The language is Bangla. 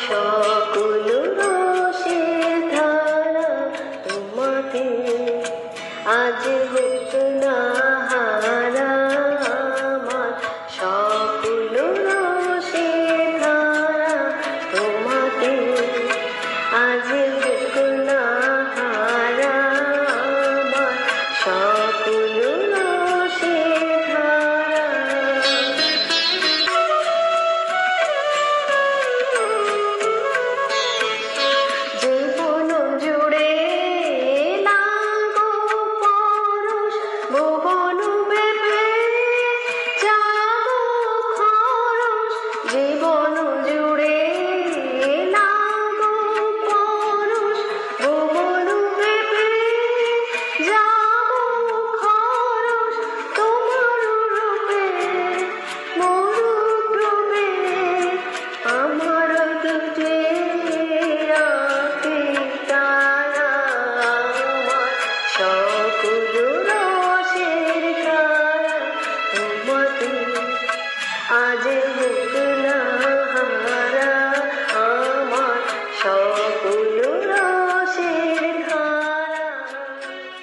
সকল রসের ধারা তোমাতে আজ হোক না হারা আমার সকল রসের ধারা তোমাতে আজ হোক না হারা আমার সকল রসের ধারা। জীবন জুড়ে লাগো পরশ ভুবন ভেবে যাবো খরচ জীবন